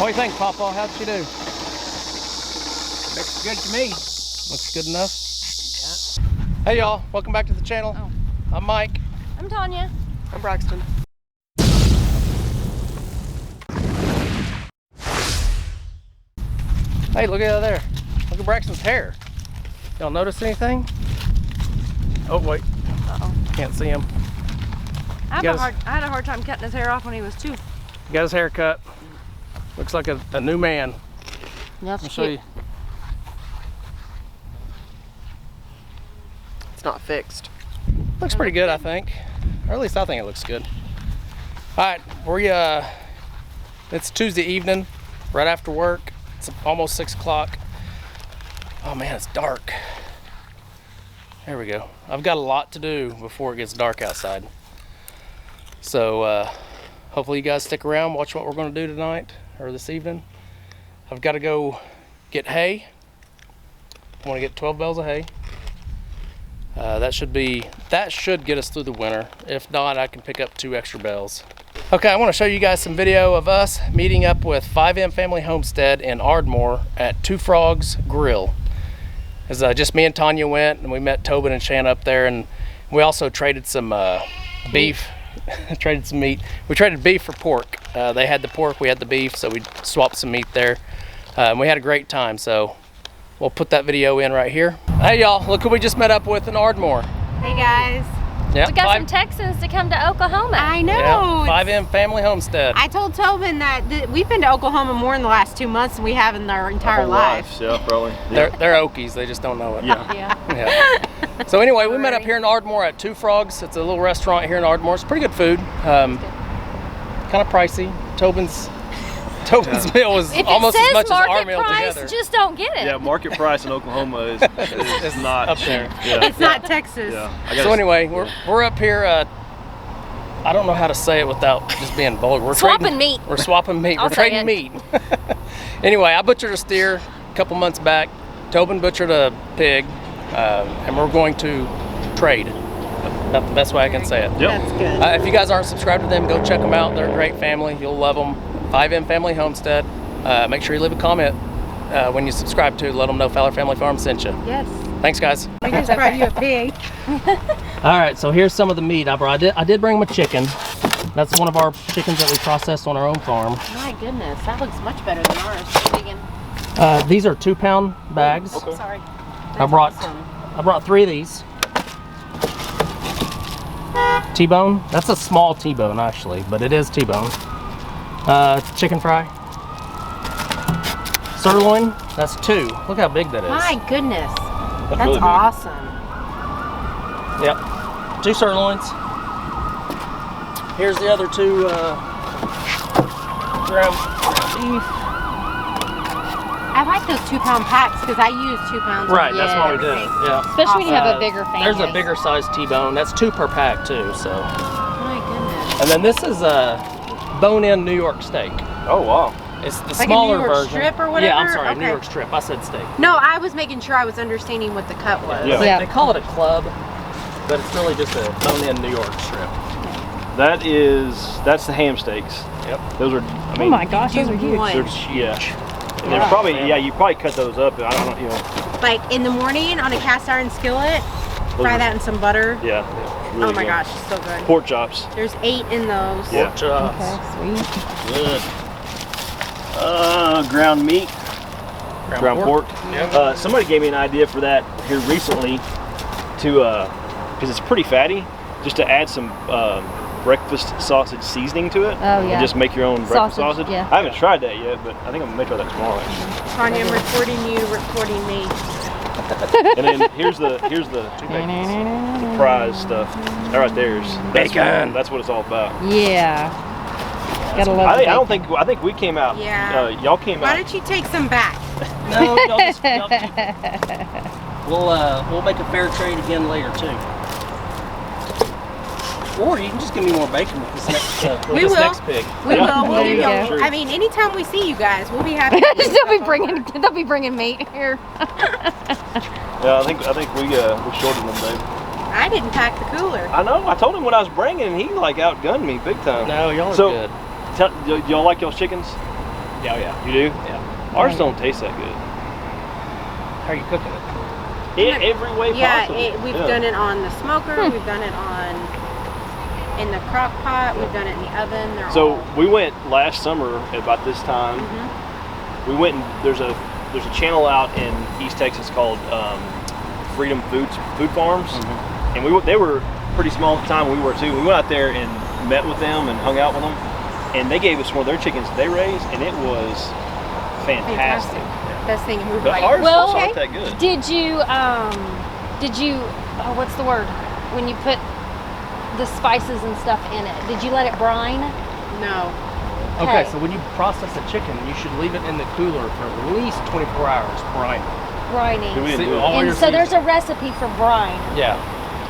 What do you think, Papa? How'd she do? Looks good to me. Looks good enough? Yeah. Hey y'all, welcome back to the channel. Oh. I'm Mike. I'm Tanya. I'm Braxton. Hey, look at there. Look at Braxton's hair. Y'all notice anything? Oh wait. Uh-oh. Can't see him. I had a hard time cutting his hair off when he was 2. He got his hair cut. Looks like a new man. That's I'll show you. It's not fixed. Looks pretty good, I think. Or at least I think it looks good. All right, it's Tuesday evening, right after work. It's almost 6 o'clock. Oh man, it's dark. There we go. I've got a lot to do before it gets dark outside. So hopefully you guys stick around, watch what we're gonna do tonight or this evening. I've got to go get hay. I want to get 12 bales of hay. That should get us through the winter. If not, I can pick up 2 extra bales. Okay, I want to show you guys some video of us meeting up with 5M Family Homestead in Ardmore at Two Frogs Grill. As just me and Tanya went, and we met Tobin and Shan up there, and we also traded some beef. Traded some meat. We traded beef for pork. They had the pork, we had the beef, so we swapped some meat there. And we had a great time, so we'll put that video in right here. Hey y'all, look who we just met up with in Ardmore. Hey guys. Yeah, we got some Texans to come to Oklahoma. I know. Yeah, 5M Family Homestead. I told Tobin that we've been to Oklahoma more in the last 2 months than we have in our entire life. Yeah, probably. Yeah. They're Okies, they just don't know it. Yeah. Yeah. So anyway, we met up here in Ardmore at Two Frogs. It's a little restaurant here in Ardmore. It's pretty good food. Kind of pricey. Tobin's meal was almost as much as our meal price, together. Just don't get it. Yeah, market price in Oklahoma is not up there. Yeah. It's not Texas. Yeah. So anyway, we're up here. I don't know how to say it without just being vulgar. We're swapping meat. We're swapping meat. I'll We're trading meat. Anyway, I butchered a steer a couple months back. Tobin butchered a pig, and we're going to trade. That's the best way I can say it. Yep. That's good. If you guys aren't subscribed to them, go check them out. They're a great family. You'll love them. 5M Family Homestead. Make sure you leave a comment when you subscribe to. Let them know Fowler Family Farm sent you. Yes. Thanks, guys. We just brought you a pig. All right, so here's some of the meat I brought. I did bring them a chicken. That's one of our chickens that we processed on our own farm. My goodness, that looks much better than ours. Vegan. These are 2-pound bags. Okay. Sorry. I brought 3 of these. T-bone. That's a small T-bone actually, but it is T-bone. Chicken fry. Sirloin. That's 2. Look how big that is. My goodness. That's really big. awesome. Yep. 2 sirloins. Here's the other 2 ground beef. I like those 2-pound packs because I use 2 pounds. Right, that's what we did. Yeah. Especially when you have a bigger family. There's a bigger size T-bone. That's 2 per pack too. So. My goodness. And then this is a bone-in New York steak. Oh wow. It's the Like smaller a New York version. strip or whatever? Yeah, I'm sorry, Okay. New York strip. I said steak. No, I was making sure I was understanding what the cut was. Yeah. Yeah. They call it a club, but it's really just a bone-in New York strip. That's the ham steaks. Yep. Those are, I mean, Oh my gosh, those are huge. One. they're yeah. And they're probably, you probably cut those up. I don't know, you know. Like in the morning on a cast iron skillet, fry that in some butter. Yeah. Really Oh my good. gosh, it's so good. Pork chops. There's 8 in those. Yeah. Pork chops. Okay, sweet. Good. Ground meat. Ground pork. Yep. Somebody gave me an idea for that here recently to, because it's pretty fatty, just to add some breakfast sausage seasoning to it. Oh, yeah. And just make your own breakfast sausage. Yeah. I haven't tried that yet, but I think I'm going to try that tomorrow actually. Tanya, I'm recording you, recording me. And then here's the prize stuff. That right there is Bacon. That's what it's all about. Yeah. Gotta love I think we came out. Yeah. Y'all came Why out. don't you take some back? No, y'all just we'll make a fair trade again later too. Or you can just give me more bacon with this next pig. We will. We'll There give you y'all. go. I mean, anytime we see you guys, we'll be happy. they'll be bringing meat here. Yeah, I think we shorted them, Dave. I didn't pack the cooler. I know. I told him what I was bringing, and he like outgunned me big time. No, y'all are So, good. Y'all like y'all's chickens? Yeah, yeah. You do? Yeah. Ours don't taste that good. How are you cooking it? Every way possible. We've done it on the smoker. We've done it in the crock pot. We've done it in the oven. We went last summer at about this time. We went and there's a channel out in East Texas called Freedom Food Farms, and they were pretty small at the time. We were too. We went out there and met with them and hung out with them, and they gave us one of their chickens they raised, and it was fantastic. Best thing in movie. But ours aren't that good. Did you what's the word when you put the spices and stuff in it? Did you let it brine? No. Okay, so when you process a chicken, you should leave it in the cooler for at least 24 hours, brining. And so there's a recipe for brine. Yeah.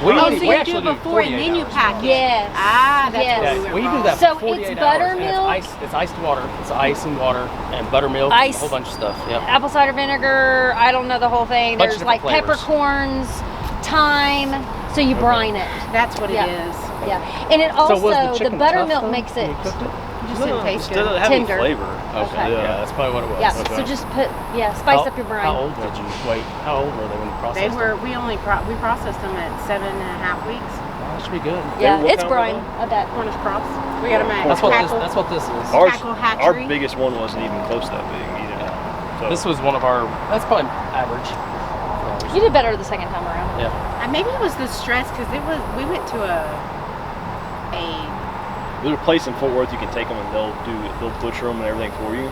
So you do it before and then you pack it. Yes. Ah, that's what we do that So for 48 it's hours. buttermilk. It's iced water. It's ice and water and buttermilk and a whole bunch of stuff. Yep. Apple cider vinegar. I don't know the whole thing. Bunch of There's like different flavors. peppercorns, thyme. So you brine it. That's what it is. Yeah. And it So was also the chicken buttermilk tough, though, makes when it. you cooked it? Just didn't taste It good. doesn't have any Tender. flavor. Okay. Yeah, that's probably what it was. Yeah. So just spice up your brine. How old did you wait? How old were they when you processed They were. them? We processed them at 7.5 weeks. Oh, that should be good. Yeah, What it's kind brine. were I bet. Cornish cross. We got them at That's what Tackle. this is. Tackle Our hatchery. biggest one wasn't even close to that big either. So This was one of our. That's probably average. You did better the second time around. Yeah. Maybe it was the stress because we went to a there's a place in Fort Worth you can take them and they'll butcher them and everything for you.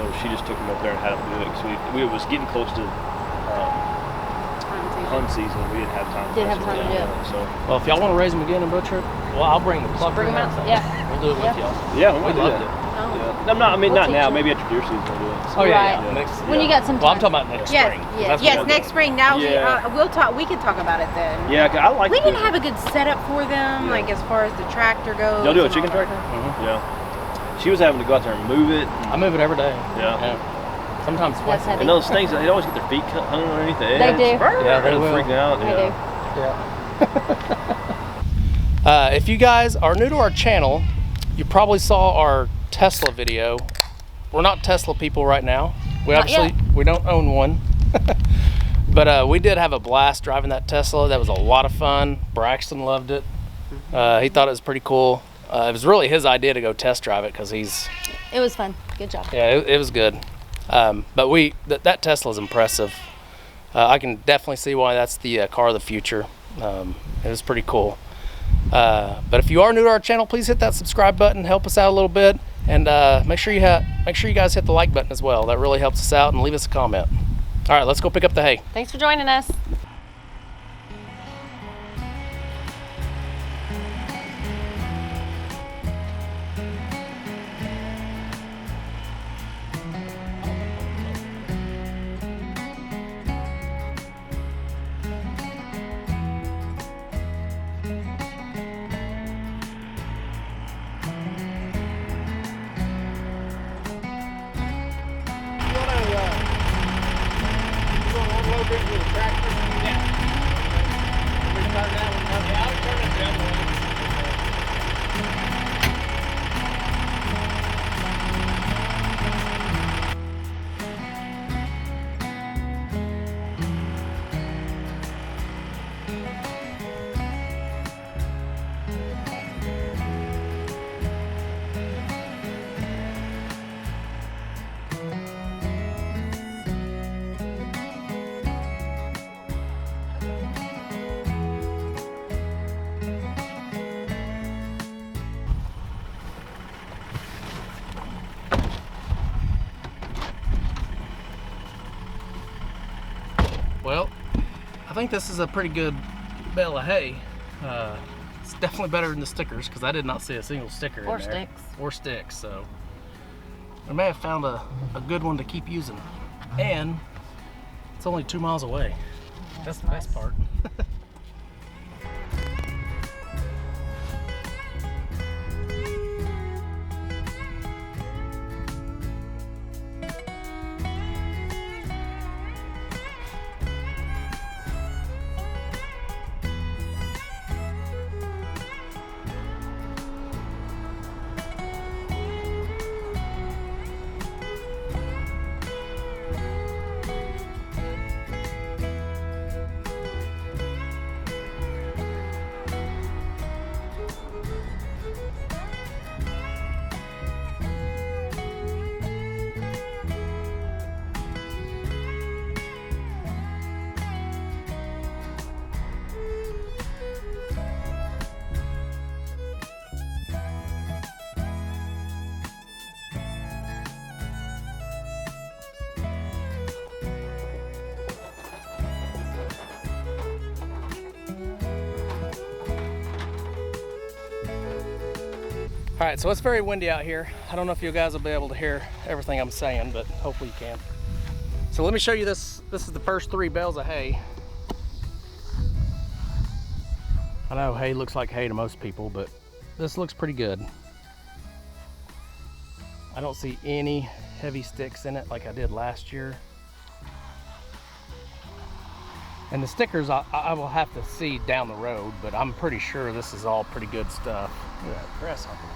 So she just took them up there and had them do it because we was getting close to hunt season. We didn't have time. Didn't have time to do it. So Well, if y'all want to raise them again and butcher it, well, I'll bring the plucker. Bring 'em out. and Yeah. We'll do it with y'all. yeah, We do loved that. it. Yeah. Not We'll not teach now. you. Maybe after deer season we'll do it. Oh yeah, Right. Next, When you got some Well, I'm time. talking about next Yes, spring. 'cause yes. that's Yes, what next spring. Now Yeah. we'll talk. We can talk about it then. Yeah, I like. We didn't have a good setup for them, like as far as the tractor goes. Y'all do a and chicken all that. tractor? Yeah. She was having to go out there and move it. I move it every day. Yeah. Sometimes twice. That's heavy. And those things, they always get their feet hung underneath the edge. They do. Yeah, they They're will. freaking out. I Yeah. do. If you guys are new to our channel, you probably saw our Tesla video. We're not Tesla people right now. We Not yet. we don't own one. But we did have a blast driving that Tesla. That was a lot of fun. Braxton loved it. He thought it was pretty cool. It was really his idea to go test drive it because he's, It was fun. Good job. yeah, it was good. But that Tesla's impressive. I can definitely see why that's the car of the future. It was pretty cool. But if you are new to our channel, please hit that subscribe button, help us out a little bit, and make sure you guys hit the like button as well. That really helps us out, and leave us a comment. All right, let's go pick up the hay. Thanks for joining us. Well, I think this is a pretty good bale of hay. It's definitely better than the stickers because I did not see a single sticker in Or there. sticks. Or sticks, so we may have found a good one to keep using. And it's only 2 miles away. That's the best part. All right, so it's very windy out here. I don't know if you guys will be able to hear everything I'm saying, but hopefully you can. So let me show you this. This is the first 3 bales of hay. I know hay looks like hay to most people, but this looks pretty good. I don't see any heavy sticks in it like I did last year. And the stickers I will have to see down the road, but I'm pretty sure this is all pretty good stuff. Look at that grasshopper.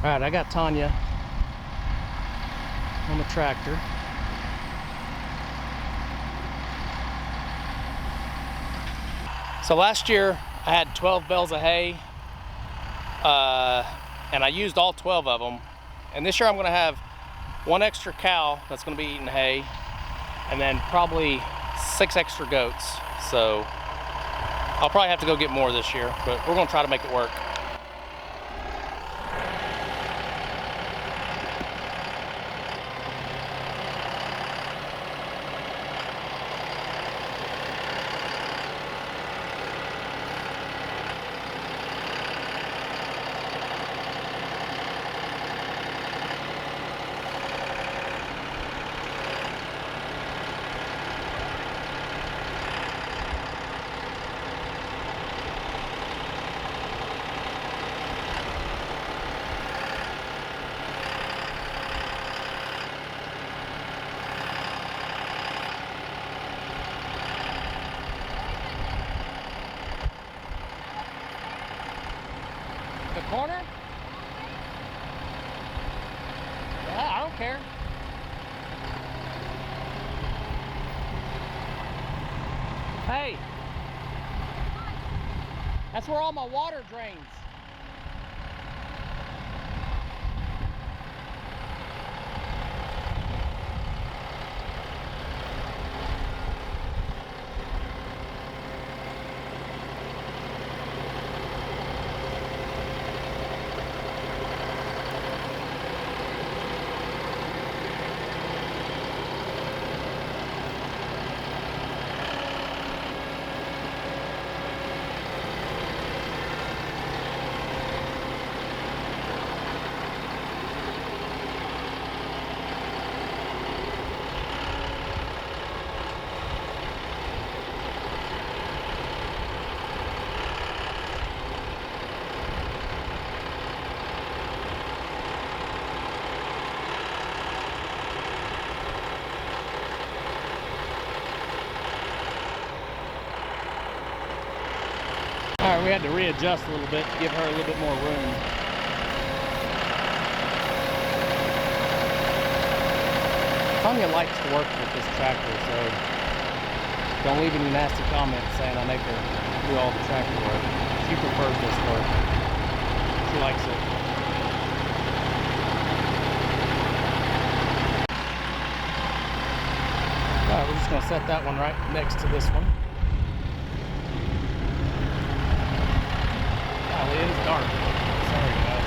All right, I got Tanya on the tractor. So last year I had 12 bales of hay, and I used all 12 of them. And this year I'm gonna have 1 extra cow that's gonna be eating hay, and then probably 6 extra goats. So I'll probably have to go get more this year, but we're gonna try to make it work. The corner? Yeah, I don't care. Hey, that's where all my water drains. All right, we had to readjust a little bit to give her a little bit more room. Tanya likes to work with this tractor, so don't leave any nasty comments saying I make her do all the tractor work. She prefers this work. She likes it. All right, we're just gonna set that one right next to this one. It is dark. Sorry, guys.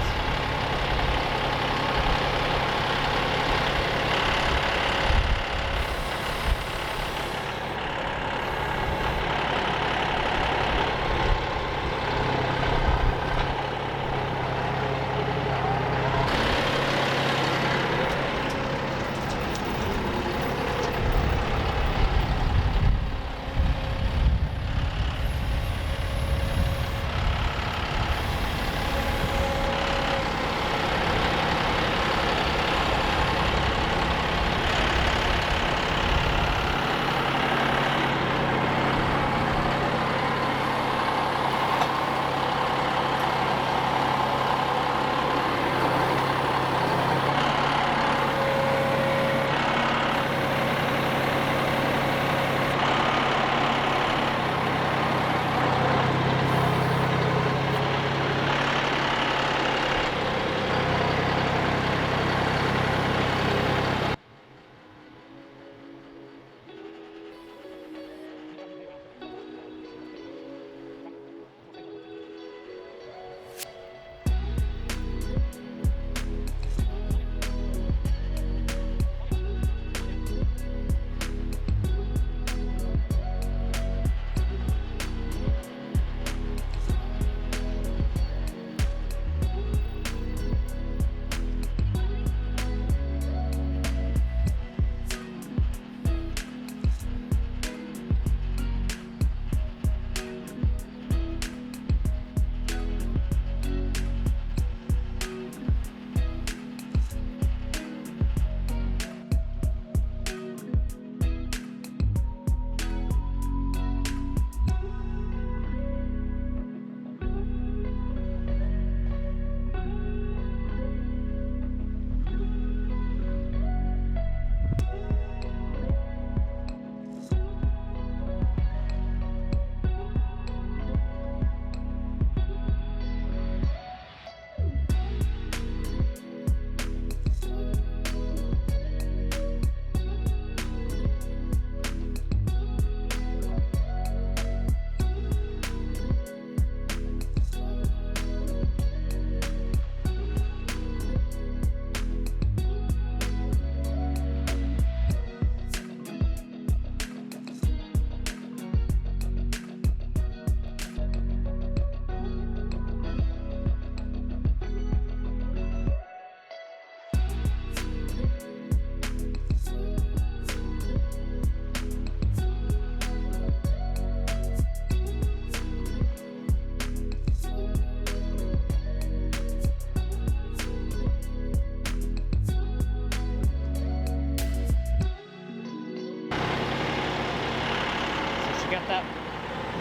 got that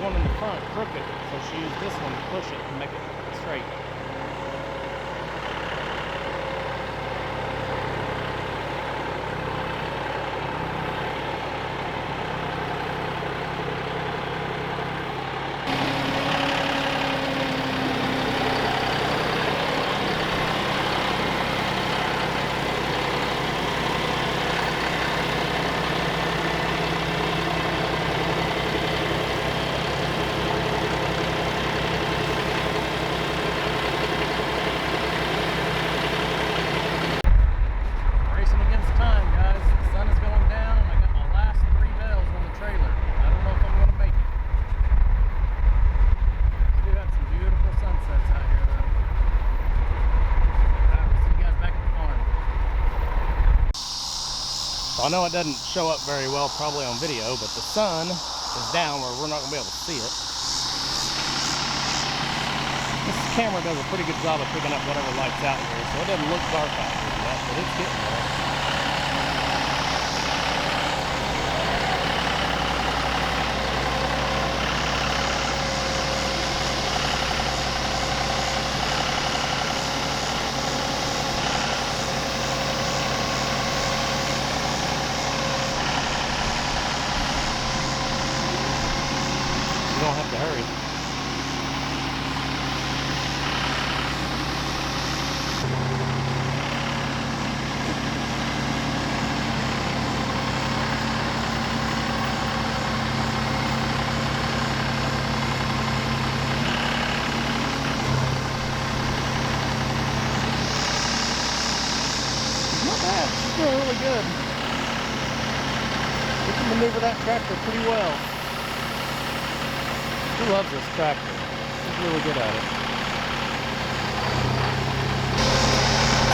one in the front crooked, so she used this one to push it and make it straight. I know it doesn't show up very well probably on video, but the sun is down where we're not going to be able to see it. This camera does a pretty good job of picking up whatever light's out here, so it doesn't look dark out here yet, but it's getting there. You don't have to hurry. Not bad. She's doing really good. We can maneuver that tractor pretty well. She loves this tractor. She's really good at it.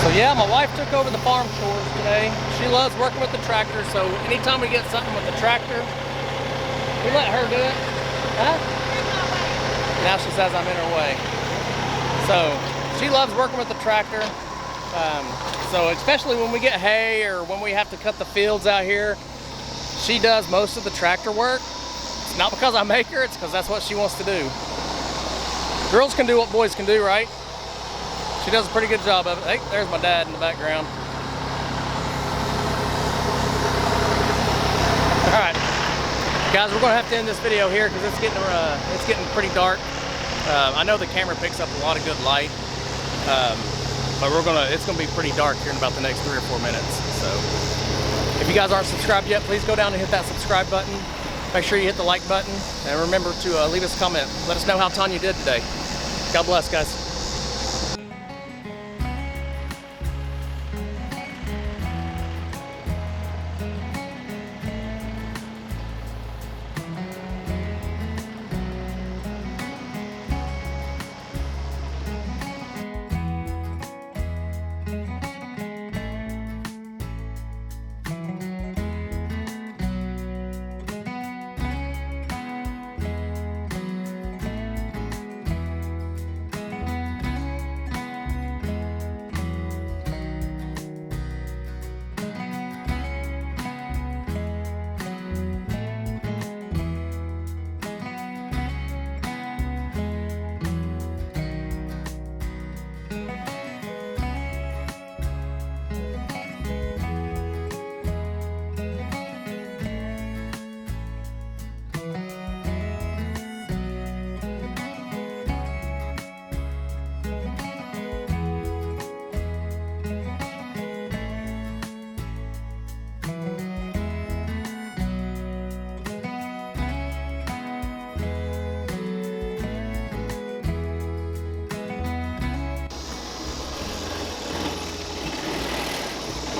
So yeah, my wife took over the farm chores today. She loves working with the tractor, so anytime we get something with the tractor, we let her do it. Huh? Now she says I'm in her way. So she loves working with the tractor. So especially when we get hay or when we have to cut the fields out here, she does most of the tractor work. It's not because I make her, it's because that's what she wants to do. Girls can do what boys can do, right? She does a pretty good job of it. Hey, there's my dad in the background. All right, guys, we're gonna have to end this video here because it's getting pretty dark. I know the camera picks up a lot of good light, but it's gonna be pretty dark here in about the next 3 or 4 minutes. So if you guys aren't subscribed yet, please go down and hit that subscribe button. Make sure you hit the like button, and remember to leave us a comment. Let us know how Tanya did today. God bless, guys.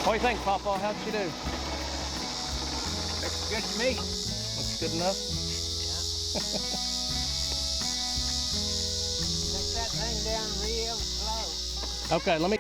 What do you think, Papa? How'd she do? Looks good to me. Looks good enough? Take that thing down real slow. Okay, let me...